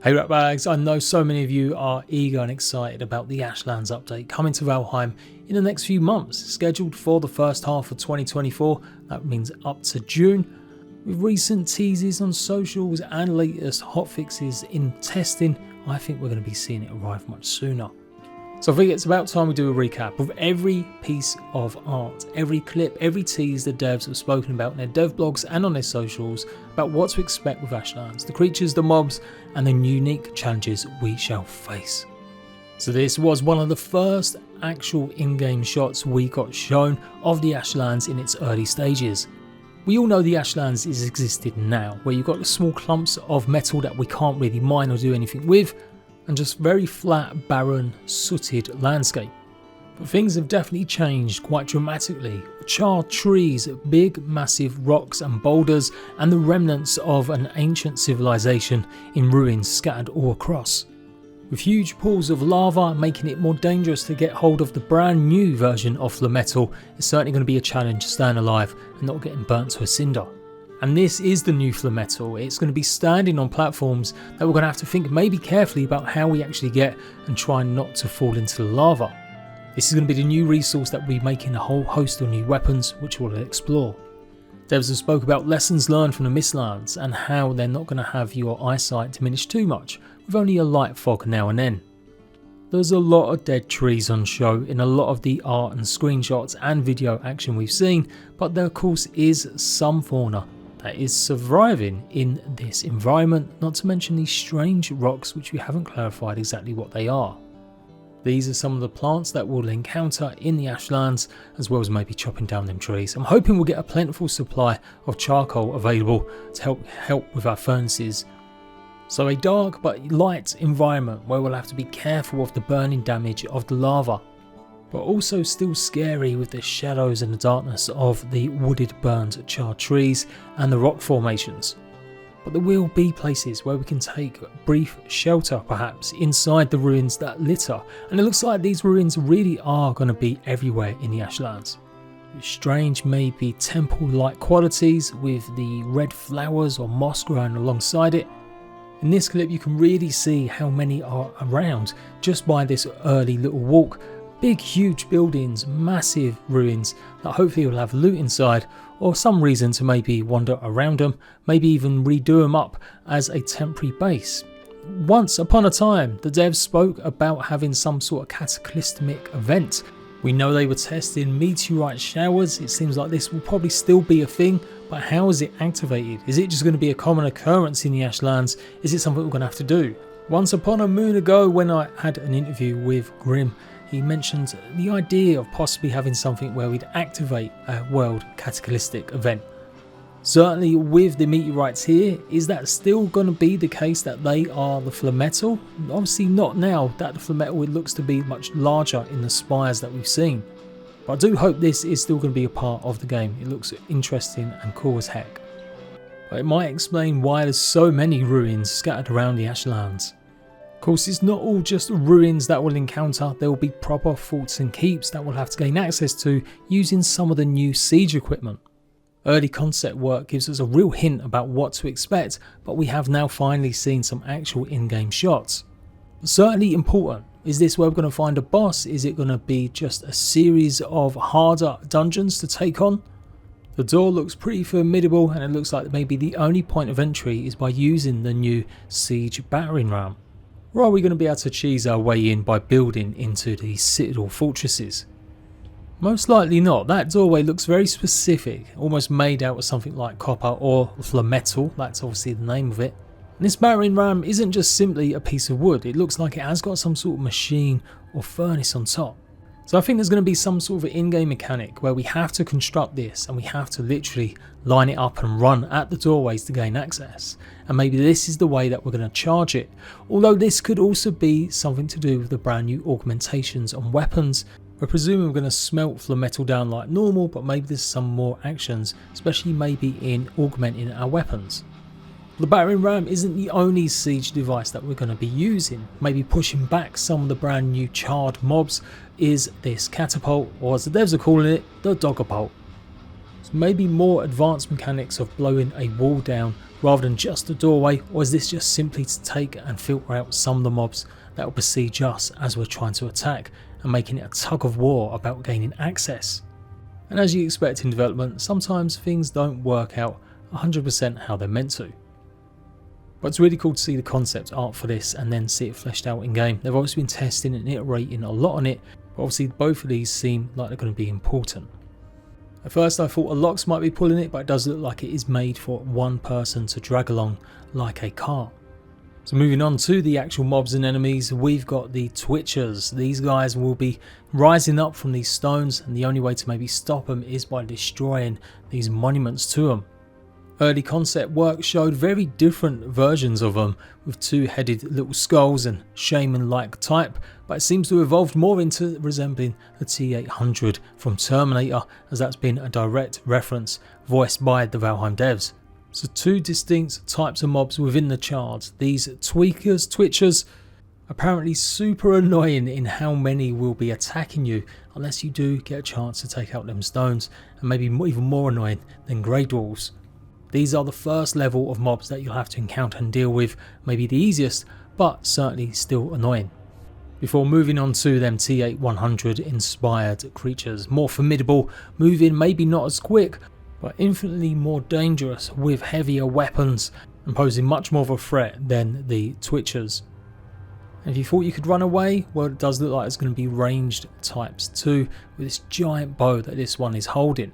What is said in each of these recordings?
Hey ratbags, I know so many of you are eager and excited about the Ashlands update coming to Valheim in the next few months, scheduled for the first half of 2024, that means up to June. With recent teases on socials and latest hotfixes in testing, I think we're going to be seeing it arrive much sooner. So I think it's about time we do a recap of every piece of art, every clip, every tease the devs have spoken about in their dev blogs and on their socials about what to expect with Ashlands, the creatures, the mobs and the unique challenges we shall face. So this was one of the first actual in-game shots we got shown of the Ashlands in its early stages. We all know the Ashlands is existed now, where you've got the small clumps of metal that we can't really mine or do anything with, and just very flat, barren, sooted landscape. But things have definitely changed quite dramatically. Charred trees, big massive rocks and boulders, and the remnants of an ancient civilization in ruins scattered all across. With huge pools of lava making it more dangerous to get hold of the brand new version of the metal, it's certainly going to be a challenge staying alive and not getting burnt to a cinder. And this is the new metal. It's going to be standing on platforms that we're going to have to think maybe carefully about how we actually get and try not to fall into the lava. This is going to be the new resource that we're making a whole host of new weapons which we'll explore. Devs have spoke about lessons learned from the Mistlands and how they're not going to have your eyesight diminish too much with only a light fog now and then. There's a lot of dead trees on show in a lot of the art and screenshots and video action we've seen, but there of course is some fauna that is surviving in this environment, not to mention these strange rocks which we haven't clarified exactly what they are. These are some of the plants that we'll encounter in the Ashlands, as well as maybe chopping down them trees. I'm hoping we'll get a plentiful supply of charcoal available to help with our furnaces. So a dark but light environment where we'll have to be careful of the burning damage of the lava, but also still scary with the shadows and the darkness of the wooded, burned, charred trees and the rock formations. But there will be places where we can take brief shelter perhaps inside the ruins that litter, and it looks like these ruins really are going to be everywhere in the Ashlands. Strange maybe temple-like qualities with the red flowers or moss growing alongside it. In this clip you can really see how many are around just by this early little walk. Big huge buildings, massive ruins that hopefully will have loot inside or some reason to maybe wander around them, maybe even redo them up as a temporary base. Once upon a time the devs spoke about having some sort of cataclysmic event. We know they were testing meteorite showers. It seems like this will probably still be a thing, but how is it activated? Is it just going to be a common occurrence in the Ashlands? Is it something we're going to have to do? Once upon a moon ago when I had an interview with Grim, he mentioned the idea of possibly having something where we'd activate a world cataclysmic event. Certainly with the meteorites here, is that still going to be the case that they are the Flametal? Obviously not now that the Flametal it looks to be much larger in the spires that we've seen. But I do hope this is still going to be a part of the game. It looks interesting and cool as heck. But it might explain why there's so many ruins scattered around the Ashlands. Of course, it's not all just ruins that we'll encounter. There will be proper forts and keeps that we'll have to gain access to using some of the new siege equipment. Early concept work gives us a real hint about what to expect, but we have now finally seen some actual in-game shots. But certainly important, is this where we're going to find a boss? Is it going to be just a series of harder dungeons to take on? The door looks pretty formidable and it looks like maybe the only point of entry is by using the new siege battering ram. Or are we going to be able to cheese our way in by building into these citadel fortresses? Most likely not. That doorway looks very specific, almost made out of something like copper or Flametal, that's obviously the name of it. And this battering ram isn't just simply a piece of wood, it looks like it has got some sort of machine or furnace on top. So I think there's going to be some sort of in-game mechanic where we have to construct this and we have to literally line it up and run at the doorways to gain access. And maybe this is the way that we're going to charge it. Although this could also be something to do with the brand new augmentations on weapons. We're presuming we're going to smelt Flametal down like normal, but maybe there's some more actions, especially maybe in augmenting our weapons. The battering ram isn't the only siege device that we're going to be using. Maybe pushing back some of the brand new charred mobs is this catapult, or as the devs are calling it, the doggerpult. So maybe more advanced mechanics of blowing a wall down rather than just a doorway, or is this just simply to take and filter out some of the mobs that will besiege us as we're trying to attack and making it a tug of war about gaining access? And as you expect in development, sometimes things don't work out 100% how they're meant to. But it's really cool to see the concept art for this and then see it fleshed out in game. They've obviously been testing and iterating a lot on it, but obviously both of these seem like they're going to be important. At first I thought a Lox might be pulling it, but it does look like it is made for one person to drag along like a cart. So moving on to the actual mobs and enemies, we've got the Twitchers. These guys will be rising up from these stones, and the only way to maybe stop them is by destroying these monuments to them. Early concept work showed very different versions of them, with two-headed little skulls and shaman-like type, but it seems to have evolved more into resembling the T-800 from Terminator, as that's been a direct reference voiced by the Valheim devs. So two distinct types of mobs within the chart. These Twitchers, apparently super annoying in how many will be attacking you unless you do get a chance to take out them stones, and maybe even more annoying than Grey Dwarves. These are the first level of mobs that you'll have to encounter and deal with, maybe the easiest, but certainly still annoying. Before moving on to them T-800 inspired creatures, more formidable, moving maybe not as quick, but infinitely more dangerous with heavier weapons and posing much more of a threat than the Twitchers. And if you thought you could run away, well, it does look like it's going to be ranged types too, with this giant bow that this one is holding.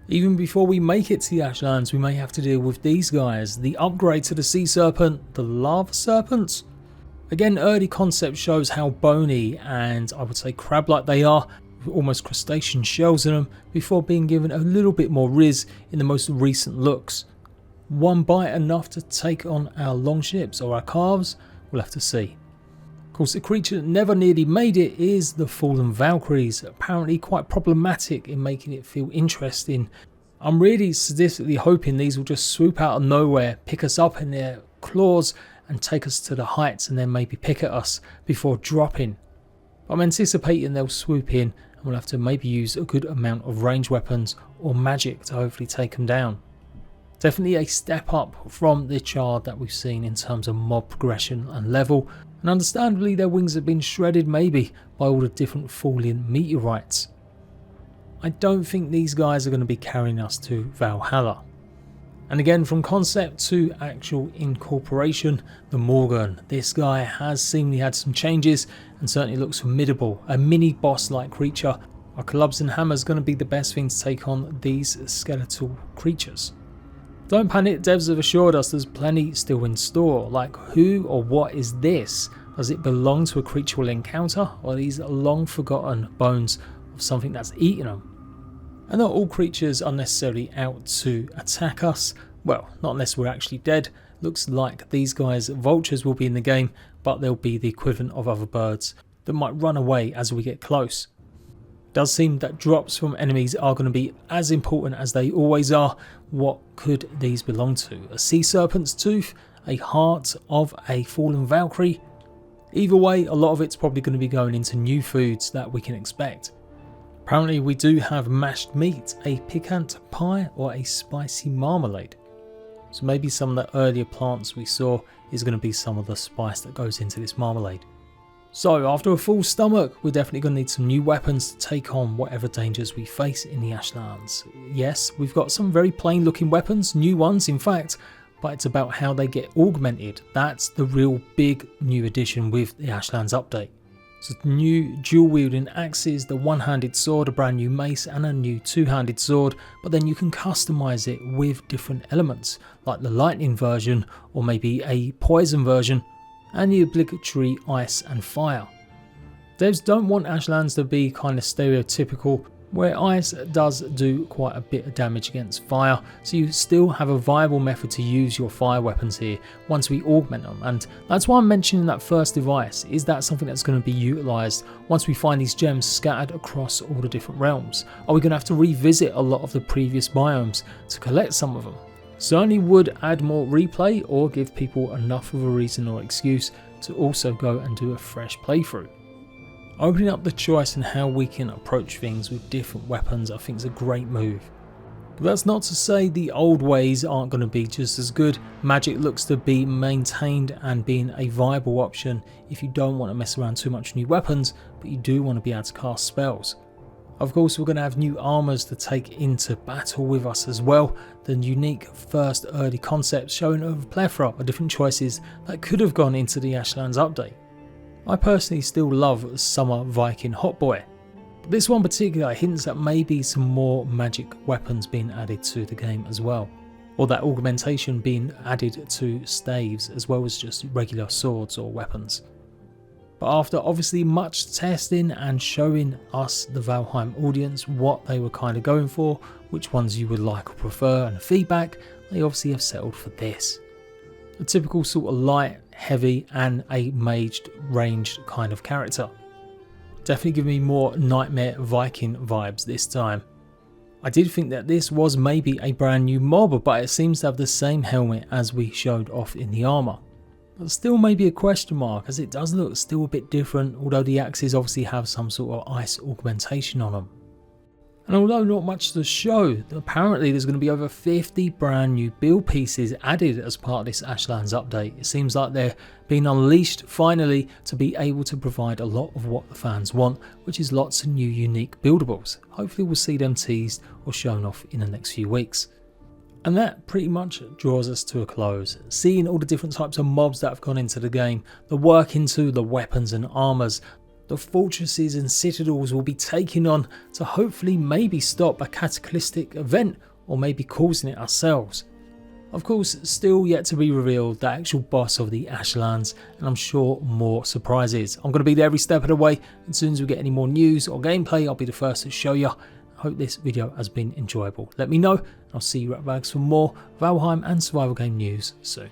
Even before we make it to the Ashlands, we may have to deal with these guys, the upgrade to the Sea Serpent, the Lava Serpents. Again, early concept shows how bony and I would say crab-like they are, with almost crustacean shells in them, before being given a little bit more riz in the most recent looks. One bite enough to take on our longships or our calves? We'll have to see. Of course, the creature that never nearly made it is the fallen Valkryies, apparently quite problematic in making it feel interesting. I'm really sadistically hoping these will just swoop out of nowhere, pick us up in their claws and take us to the heights, and then maybe pick at us before dropping. I'm anticipating they'll swoop in and we'll have to maybe use a good amount of range weapons or magic to hopefully take them down. Definitely a step up from the chart that we've seen in terms of mob progression and level, and understandably their wings have been shredded maybe by all the different falling meteorites. I don't think these guys are going to be carrying us to Valhalla. And again, from concept to actual incorporation, the Morgan. This guy has seemingly had some changes and certainly looks formidable, a mini boss like creature. Our clubs and hammers going to be the best thing to take on these skeletal creatures. Don't panic, devs have assured us there's plenty still in store. Like, who or what is this? Does it belong to a creature we'll encounter, or are these long forgotten bones of something that's eaten them? And not all creatures are necessarily out to attack us. Well, not unless we're actually dead. Looks like these guys, vultures, will be in the game, but they'll be the equivalent of other birds that might run away as we get close. Does seem that drops from enemies are going to be as important as they always are. What could these belong to? A sea serpent's tooth? A heart of a fallen Valkyrie? Either way, a lot of it's probably going to be going into new foods that we can expect. Apparently we do have mashed meat, a piquant pie, or a spicy marmalade. So maybe some of the earlier plants we saw is going to be some of the spice that goes into this marmalade. So after a full stomach, we're definitely going to need some new weapons to take on whatever dangers we face in the Ashlands. Yes, we've got some very plain looking weapons, new ones in fact, but it's about how they get augmented. That's the real big new addition with the Ashlands update. So new dual wielding axes, the one-handed sword, a brand new mace and a new two-handed sword, but then you can customize it with different elements like the lightning version or maybe a poison version, and the obligatory ice and fire. Devs don't want Ashlands to be kind of stereotypical, where ice does do quite a bit of damage against fire, so you still have a viable method to use your fire weapons here once we augment them. And that's why I'm mentioning that first device. Is that something that's going to be utilised once we find these gems scattered across all the different realms? Are we going to have to revisit a lot of the previous biomes to collect some of them? Certainly would add more replay or give people enough of a reason or excuse to also go and do a fresh playthrough. Opening up the choice and how we can approach things with different weapons I think is a great move. But that's not to say the old ways aren't going to be just as good. Magic looks to be maintained and being a viable option if you don't want to mess around too much with new weapons, but you do want to be able to cast spells. Of course, we're going to have new armors to take into battle with us as well. The unique first early concepts showing a plethora of different choices that could have gone into the Ashlands update. I personally still love Summer Viking Hotboy. This one particular hints at maybe some more magic weapons being added to the game as well, or that augmentation being added to staves as well as just regular swords or weapons. But after obviously much testing and showing us, the Valheim audience, what they were kind of going for, which ones you would like or prefer, and feedback, they obviously have settled for this. A typical sort of light, heavy and a maged ranged kind of character. Definitely give me more Nightmare Viking vibes this time. I did think that this was maybe a brand new mob, but it seems to have the same helmet as we showed off in the armour. But still maybe a question mark, as it does look still a bit different, although the axes obviously have some sort of ice augmentation on them. And although not much to show, apparently there's going to be over 50 brand new build pieces added as part of this Ashlands update. It seems like they're being unleashed finally to be able to provide a lot of what the fans want, which is lots of new unique buildables. Hopefully we'll see them teased or shown off in the next few weeks. And that pretty much draws us to a close. Seeing all the different types of mobs that have gone into the game, the work into the weapons and armours, the fortresses and citadels will be taking on to hopefully maybe stop a cataclysmic event or maybe causing it ourselves. Of course, still yet to be revealed the actual boss of the Ashlands, and I'm sure more surprises. I'm going to be there every step of the way. As soon as we get any more news or gameplay, I'll be the first to show you. I hope this video has been enjoyable. Let me know. I'll see you at Ratbags for more Valheim and survival game news soon.